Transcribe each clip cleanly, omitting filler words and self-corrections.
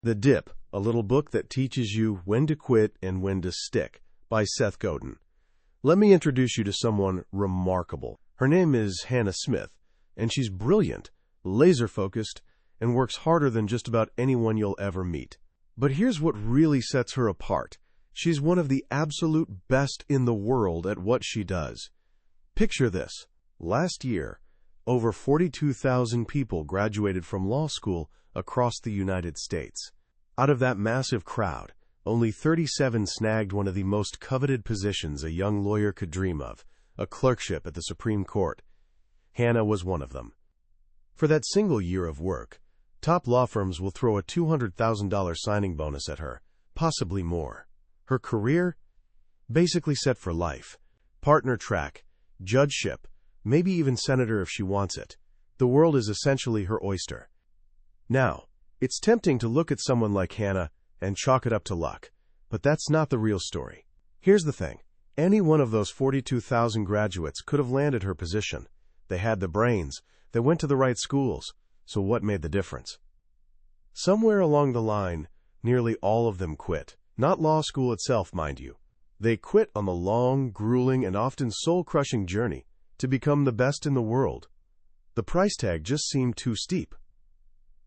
The Dip, a little book that teaches you when to quit and when to stick, by Seth Godin. Let me introduce you to someone remarkable. Her name is Hannah Smith, and she's brilliant, laser-focused, and works harder than just about anyone you'll ever meet. But here's what really sets her apart. She's one of the absolute best in the world at what she does. Picture this. Last year, over 42,000 people graduated from law school across the United States. Out of that massive crowd, only 37 snagged one of the most coveted positions a young lawyer could dream of, a clerkship at the Supreme Court. Hannah was one of them. For that single year of work, top law firms will throw a $200,000 signing bonus at her, possibly more. Her career? Basically set for life. Partner track, judgeship, maybe even senator if she wants it. The world is essentially her oyster. Now, it's tempting to look at someone like Hannah and chalk it up to luck, but that's not the real story. Here's the thing. Any one of those 42,000 graduates could have landed her position. They had the brains, they went to the right schools, so what made the difference? Somewhere along the line, nearly all of them quit. Not law school itself, mind you. They quit on the long, grueling, and often soul-crushing journey to become the best in the world. The price tag just seemed too steep.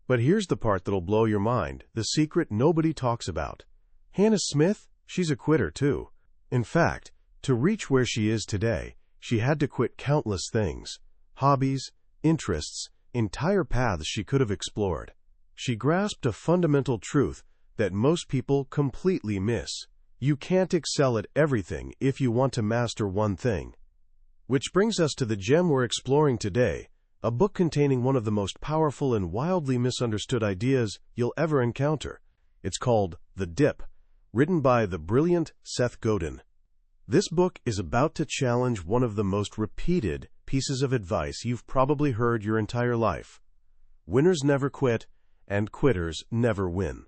But here's the part that'll blow your mind, the secret nobody talks about. Hannah Smith, she's a quitter too. In fact, to reach where she is today, she had to quit countless things. Hobbies, interests, entire paths she could have explored. She grasped a fundamental truth that most people completely miss. You can't excel at everything if you want to master one thing. Which brings us to the gem we're exploring today, a book containing one of the most powerful and wildly misunderstood ideas you'll ever encounter. It's called The Dip, written by the brilliant Seth Godin. This book is about to challenge one of the most repeated pieces of advice you've probably heard your entire life. Winners never quit, and quitters never win.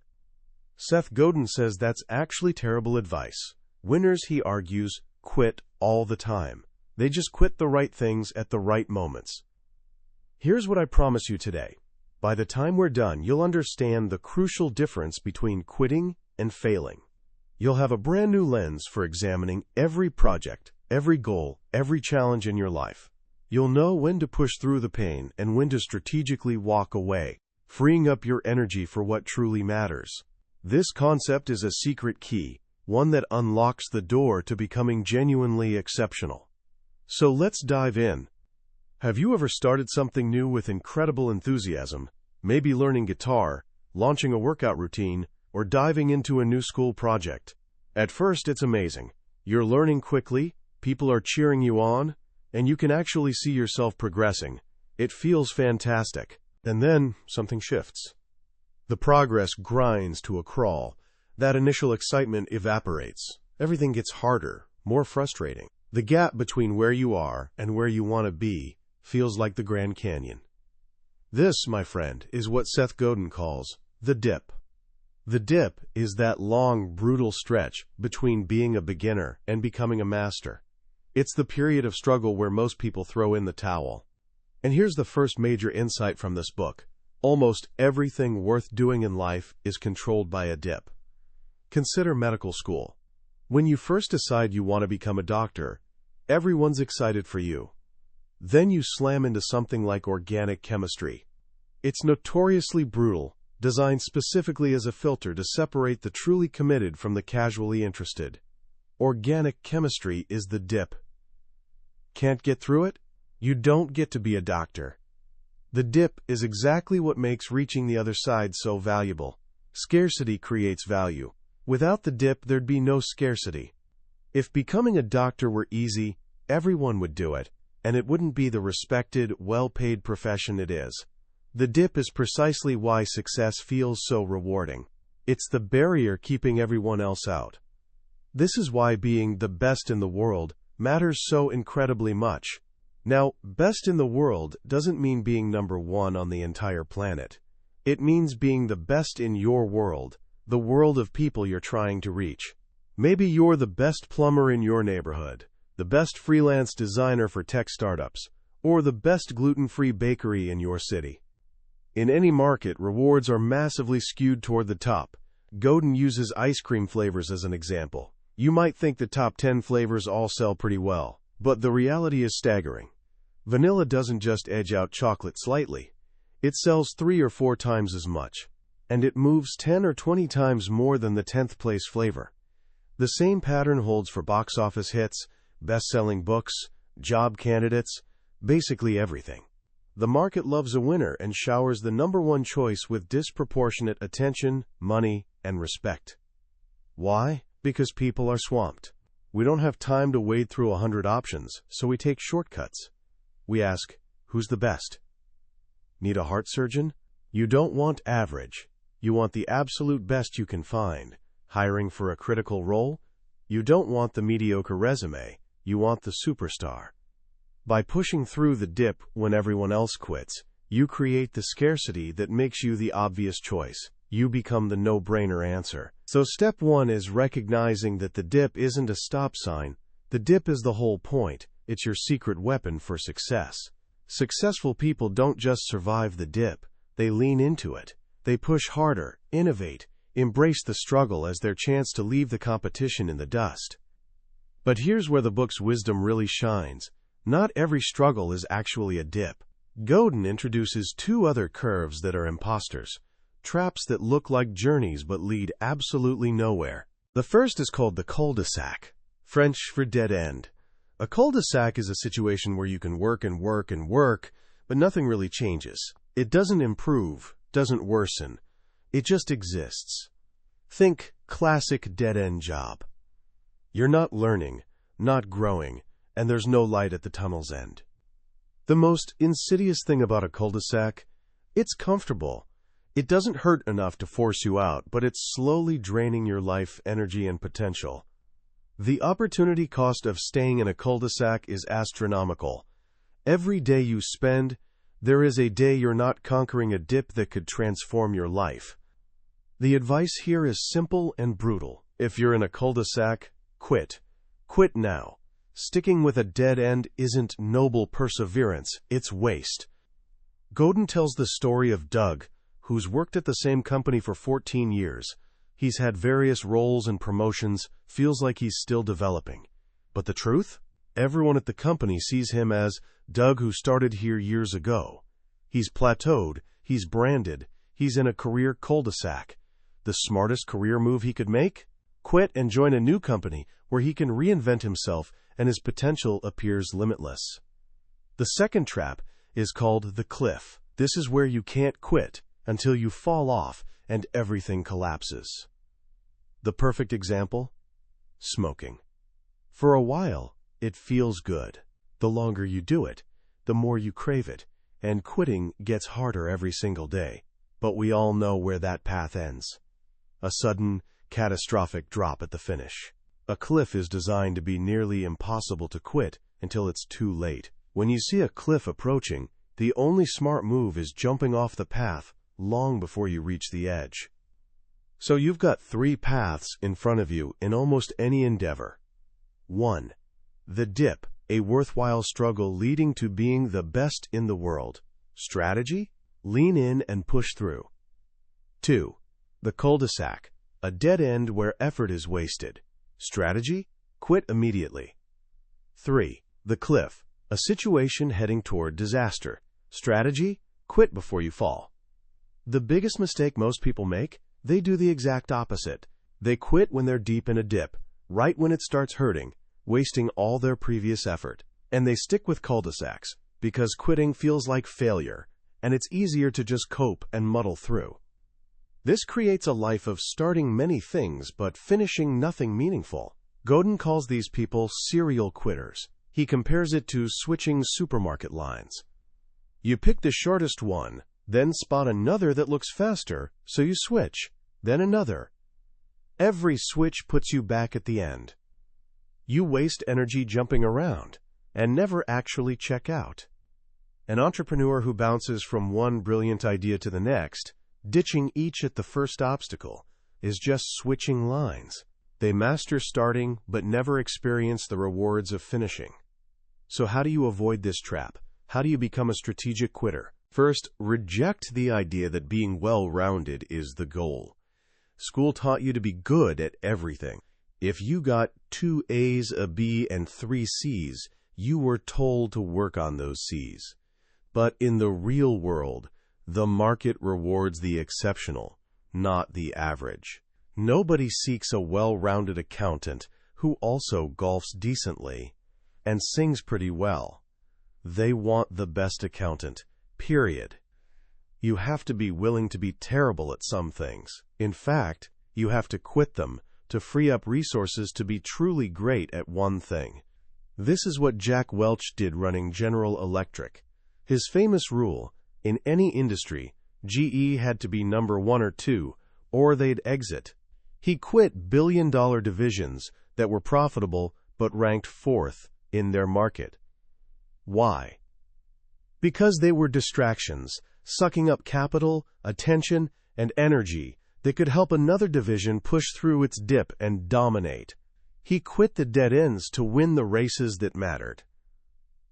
Seth Godin says that's actually terrible advice. Winners, he argues, quit all the time. They just quit the right things at the right moments. Here's what I promise you today. By the time we're done, you'll understand the crucial difference between quitting and failing. You'll have a brand new lens for examining every project, every goal, every challenge in your life. You'll know when to push through the pain and when to strategically walk away, freeing up your energy for what truly matters. This concept is a secret key, one that unlocks the door to becoming genuinely exceptional. So let's dive in. Have you ever started something new with incredible enthusiasm, maybe learning guitar, launching a workout routine, or diving into a new school project? At first, it's amazing. You're learning quickly, people are cheering you on, and you can actually see yourself progressing. It feels fantastic. And then, something shifts. The progress grinds to a crawl. That initial excitement evaporates. Everything gets harder, more frustrating. The gap between where you are and where you want to be feels like the Grand Canyon. This, my friend, is what Seth Godin calls the dip. The dip is that long, brutal stretch between being a beginner and becoming a master. It's the period of struggle where most people throw in the towel. And here's the first major insight from this book. Almost everything worth doing in life is controlled by a dip. Consider medical school. When you first decide you want to become a doctor, everyone's excited for you. Then you slam into something like organic chemistry. It's notoriously brutal, designed specifically as a filter to separate the truly committed from the casually interested. Organic chemistry is the dip. Can't get through it? You don't get to be a doctor. The dip is exactly what makes reaching the other side so valuable. Scarcity creates value. Without the dip, there'd be no scarcity. If becoming a doctor were easy, everyone would do it, and it wouldn't be the respected, well-paid profession it is. The dip is precisely why success feels so rewarding. It's the barrier keeping everyone else out. This is why being the best in the world matters so incredibly much. Now, best in the world doesn't mean being number one on the entire planet. It means being the best in your world, the world of people you're trying to reach. Maybe you're the best plumber in your neighborhood, the best freelance designer for tech startups, or the best gluten-free bakery in your city. In any market, rewards are massively skewed toward the top. Godin uses ice cream flavors as an example. You might think the top 10 flavors all sell pretty well, but the reality is staggering. Vanilla doesn't just edge out chocolate slightly. It sells 3 or 4 times as much, and it moves 10 or 20 times more than the 10th place flavor. The same pattern holds for box office hits, best-selling books, job candidates, basically everything. The market loves a winner and showers the number one choice with disproportionate attention, money, and respect. Why? Because people are swamped. We don't have time to wade through 100 options, so we take shortcuts. We ask, who's the best? Need a heart surgeon? You don't want average. You want the absolute best you can find. Hiring for a critical role? You don't want the mediocre resume. You want the superstar. By pushing through the dip when everyone else quits, you create the scarcity that makes you the obvious choice. You become the no-brainer answer. So step 1 is recognizing that the dip isn't a stop sign. The dip is the whole point. It's your secret weapon for success. Successful people don't just survive the dip. They lean into it. They push harder, innovate, embrace the struggle as their chance to leave the competition in the dust. But here's where the book's wisdom really shines. Not every struggle is actually a dip. Godin introduces 2 other curves that are imposters, traps that look like journeys but lead absolutely nowhere. The first is called the cul-de-sac, French for dead end. A cul-de-sac is a situation where you can work and work and work, but nothing really changes. It doesn't improve, doesn't worsen. It just exists. Think classic dead-end job. You're not learning, not growing, and there's no light at the tunnel's end. The most insidious thing about a cul-de-sac, it's comfortable. It doesn't hurt enough to force you out, but it's slowly draining your life, energy, and potential. The opportunity cost of staying in a cul-de-sac is astronomical. Every day you spend, there is a day you're not conquering a dip that could transform your life. The advice here is simple and brutal. If you're in a cul-de-sac, quit. Quit now. Sticking with a dead end isn't noble perseverance, it's waste. Godin tells the story of Doug, who's worked at the same company for 14 years. He's had various roles and promotions, feels like he's still developing. But the truth? Everyone at the company sees him as Doug who started here years ago. He's plateaued, he's branded, he's in a career cul-de-sac. The smartest career move he could make? Quit and join a new company where he can reinvent himself and his potential appears limitless. The second trap is called the cliff. This is where you can't quit until you fall off and everything collapses. The perfect example? Smoking. For a while, it feels good. The longer you do it, the more you crave it, and quitting gets harder every single day. But we all know where that path ends. A sudden, catastrophic drop at the finish. A cliff is designed to be nearly impossible to quit until it's too late. When you see a cliff approaching, the only smart move is jumping off the path long before you reach the edge. So you've got 3 paths in front of you in almost any endeavor. 1. The dip, a worthwhile struggle leading to being the best in the world. Strategy? Lean in and push through. 2. The cul-de-sac, a dead end where effort is wasted. Strategy? Quit immediately. 3. The cliff, a situation heading toward disaster. Strategy? Quit before you fall. The biggest mistake most people make? They do the exact opposite. They quit when they're deep in a dip, right when it starts hurting, wasting all their previous effort. And they stick with cul-de-sacs, because quitting feels like failure, and it's easier to just cope and muddle through. This creates a life of starting many things but finishing nothing meaningful. Godin calls these people serial quitters. He compares it to switching supermarket lines. You pick the shortest one, then spot another that looks faster, so you switch, then another. Every switch puts you back at the end. You waste energy jumping around and never actually check out. An entrepreneur who bounces from one brilliant idea to the next, ditching each at the first obstacle, is just switching lines. They master starting but never experience the rewards of finishing. So how do you avoid this trap? How do you become a strategic quitter? First, reject the idea that being well-rounded is the goal. School taught you to be good at everything. If you got 2 A's, a B, and 3 C's, you were told to work on those C's. But in the real world, the market rewards the exceptional, not the average. Nobody seeks a well-rounded accountant who also golfs decently and sings pretty well. They want the best accountant, period. You have to be willing to be terrible at some things. In fact, you have to quit them to free up resources to be truly great at one thing. This is what Jack Welch did running General Electric. His famous rule, in any industry, GE had to be number 1 or 2, or they'd exit. He quit billion-dollar divisions that were profitable but ranked 4th in their market. Why? Because they were distractions, sucking up capital, attention, and energy that could help another division push through its dip and dominate. He quit the dead ends to win the races that mattered.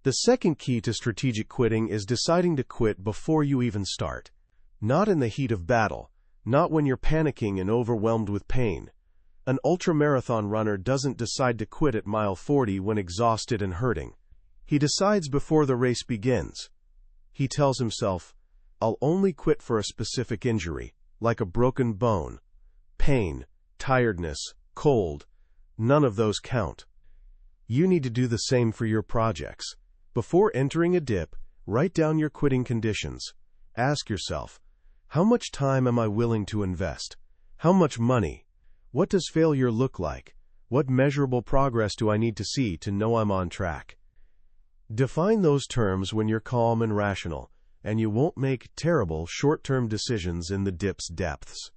The second key to strategic quitting is deciding to quit before you even start. Not in the heat of battle, not when you're panicking and overwhelmed with pain. An ultramarathon runner doesn't decide to quit at mile 40 when exhausted and hurting. He decides before the race begins. He tells himself, I'll only quit for a specific injury, like a broken bone. Pain, tiredness, cold, none of those count. You need to do the same for your projects. Before entering a dip, write down your quitting conditions. Ask yourself, how much time am I willing to invest? How much money? What does failure look like? What measurable progress do I need to see to know I'm on track? Define those terms when you're calm and rational, and you won't make terrible short-term decisions in the dip's depths.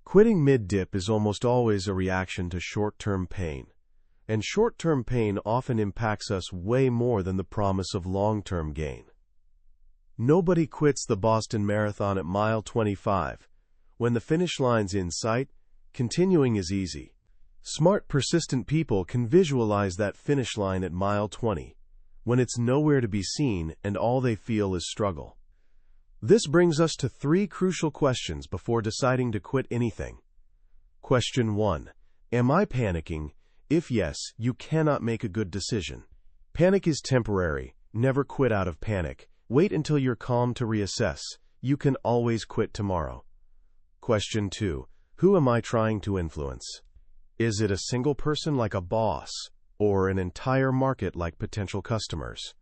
Quitting mid-dip is almost always a reaction to short-term pain, and short-term pain often impacts us way more than the promise of long-term gain. Nobody quits the Boston Marathon at mile 25. When the finish line's in sight, continuing is easy. Smart, persistent people can visualize that finish line at mile 20, when it's nowhere to be seen and all they feel is struggle. This brings us to 3 crucial questions before deciding to quit anything. Question 1. Am I panicking? If yes, you cannot make a good decision. Panic is temporary. Never quit out of panic. Wait until you're calm to reassess. You can always quit tomorrow. Question 2. Who am I trying to influence? Is it a single person like a boss, or an entire market like potential customers?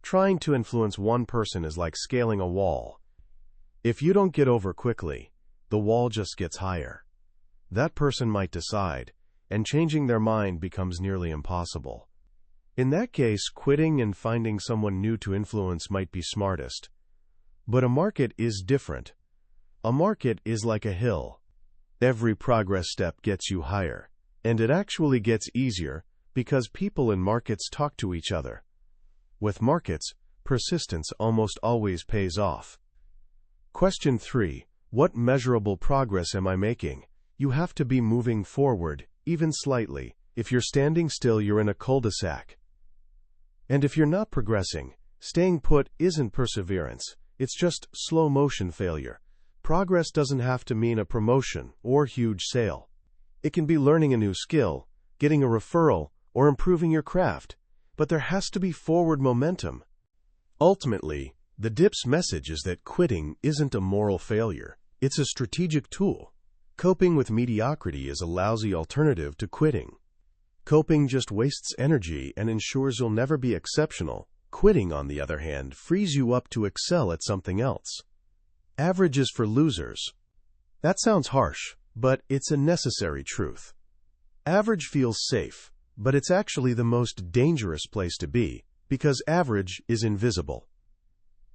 Trying to influence one person is like scaling a wall. If you don't get over quickly, the wall just gets higher. That person might decide, and changing their mind becomes nearly impossible. In that case, quitting and finding someone new to influence might be smartest. But a market is different. A market is like a hill. Every progress step gets you higher, and it actually gets easier because people in markets talk to each other. With markets, persistence almost always pays off. Question 3. What measurable progress am I making? You have to be moving forward, even slightly. If you're standing still, you're in a cul-de-sac. And if you're not progressing, staying put isn't perseverance. It's just slow-motion failure. Progress doesn't have to mean a promotion or huge sale. It can be learning a new skill, getting a referral, or improving your craft. But there has to be forward momentum. Ultimately, the dip's message is that quitting isn't a moral failure. It's a strategic tool. Coping with mediocrity is a lousy alternative to quitting. Coping just wastes energy and ensures you'll never be exceptional. Quitting, on the other hand, frees you up to excel at something else. Average is for losers. That sounds harsh, but it's a necessary truth. Average feels safe, but it's actually the most dangerous place to be, because average is invisible.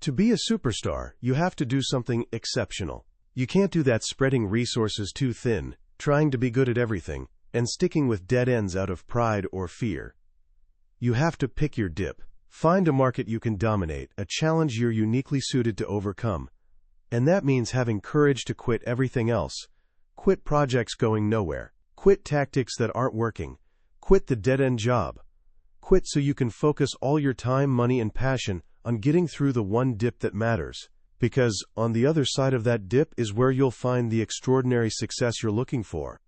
To be a superstar, you have to do something exceptional. You can't do that spreading resources too thin, trying to be good at everything, and sticking with dead ends out of pride or fear. You have to pick your dip. Find a market you can dominate, a challenge you're uniquely suited to overcome. And that means having courage to quit everything else. Quit projects going nowhere. Quit tactics that aren't working. Quit the dead-end job. Quit so you can focus all your time, money, and passion on getting through the one dip that matters. Because on the other side of that dip is where you'll find the extraordinary success you're looking for.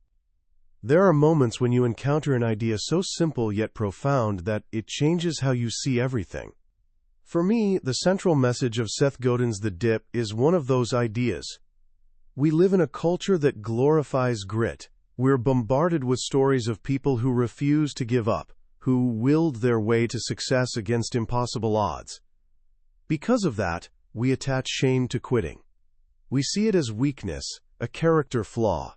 There are moments when you encounter an idea so simple yet profound that it changes how you see everything. For me, the central message of Seth Godin's The Dip is one of those ideas. We live in a culture that glorifies grit. We're bombarded with stories of people who refuse to give up, who willed their way to success against impossible odds. Because of that, we attach shame to quitting. We see it as weakness, a character flaw.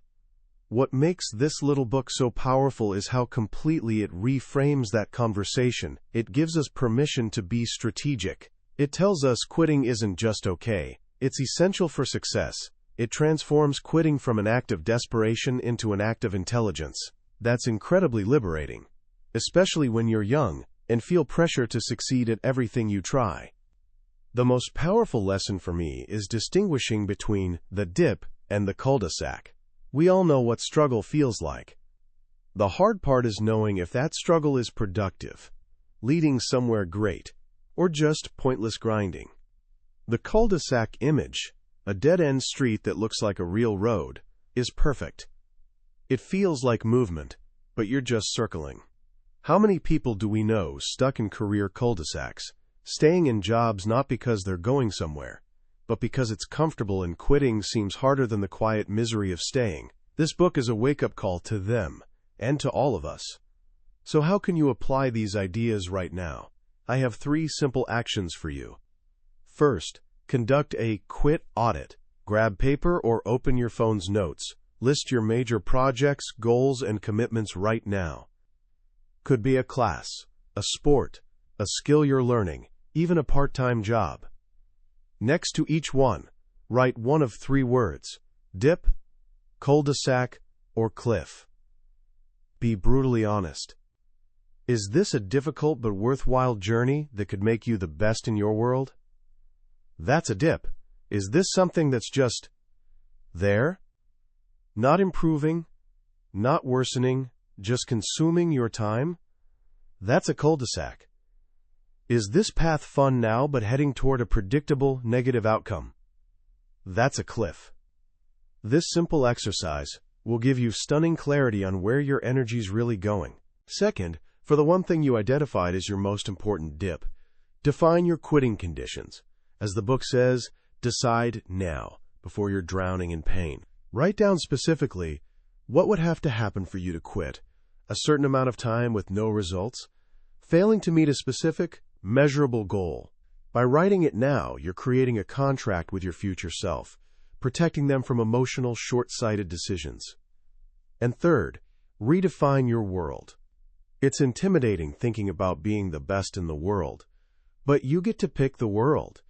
What makes this little book so powerful is how completely it reframes that conversation. It gives us permission to be strategic. It tells us quitting isn't just okay, it's essential for success. It transforms quitting from an act of desperation into an act of intelligence. That's incredibly liberating, especially when you're young and feel pressure to succeed at everything you try. The most powerful lesson for me is distinguishing between the dip and the cul-de-sac. We all know what struggle feels like. The hard part is knowing if that struggle is productive, leading somewhere great, or just pointless grinding. The cul-de-sac image, a dead-end street that looks like a real road, is perfect. It feels like movement, but you're just circling. How many people do we know stuck in career cul-de-sacs, staying in jobs not because they're going somewhere, but because it's comfortable, and quitting seems harder than the quiet misery of staying? This book is a wake-up call to them, and to all of us. So how can you apply these ideas right now? I have 3 simple actions for you. First, conduct a quit audit. Grab paper or open your phone's notes. List your major projects, goals, and commitments right now. Could be a class, a sport, a skill you're learning, even a part-time job. Next to each one, write one of 3 words: dip, cul-de-sac, or cliff. Be brutally honest. Is this a difficult but worthwhile journey that could make you the best in your world? That's a dip. Is this something that's just there? Not improving, not worsening, just consuming your time? That's a cul-de-sac. Is this path fun now but heading toward a predictable, negative outcome? That's a cliff. This simple exercise will give you stunning clarity on where your energy's really going. Second, for the one thing you identified as your most important dip, define your quitting conditions. As the book says, decide now, before you're drowning in pain. Write down specifically what would have to happen for you to quit. A certain amount of time with no results? Failing to meet a specific, measurable goal. By writing it now, you're creating a contract with your future self, protecting them from emotional, short-sighted decisions. And third, redefine your world. It's intimidating thinking about being the best in the world, but you get to pick the world.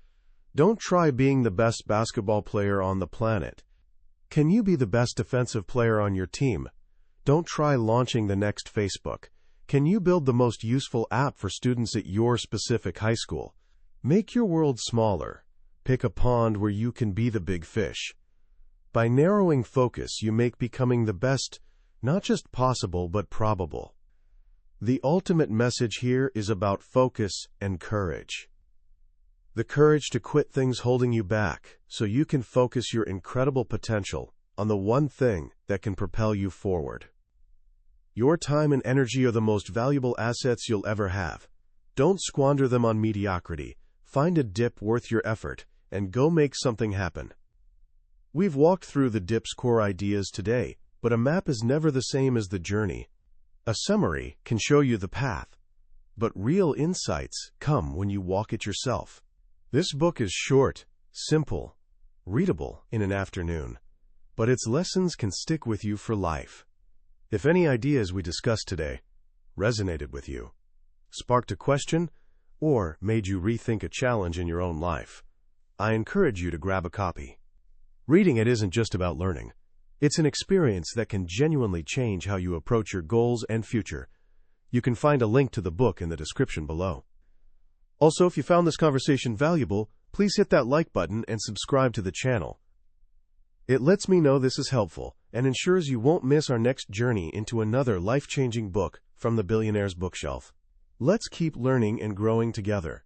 Don't try being the best basketball player on the planet. Can you be the best defensive player on your team? Don't try launching the next Facebook. Can you build the most useful app for students at your specific high school? Make your world smaller. Pick a pond where you can be the big fish. By narrowing focus, you make becoming the best not just possible but probable. The ultimate message here is about focus and courage. The courage to quit things holding you back so you can focus your incredible potential on the one thing that can propel you forward. Your time and energy are the most valuable assets you'll ever have. Don't squander them on mediocrity. Find a dip worth your effort and go make something happen. We've walked through the dip's core ideas today, but a map is never the same as the journey. A summary can show you the path, but real insights come when you walk it yourself. This book is short, simple, readable in an afternoon, but its lessons can stick with you for life. If any ideas we discussed today resonated with you, sparked a question, or made you rethink a challenge in your own life, I encourage you to grab a copy. Reading it isn't just about learning. It's an experience that can genuinely change how you approach your goals and future. You can find a link to the book in the description below. Also, if you found this conversation valuable, please hit that like button and subscribe to the channel. It lets me know this is helpful and ensures you won't miss our next journey into another life-changing book from the Billionaire's Bookshelf. Let's keep learning and growing together.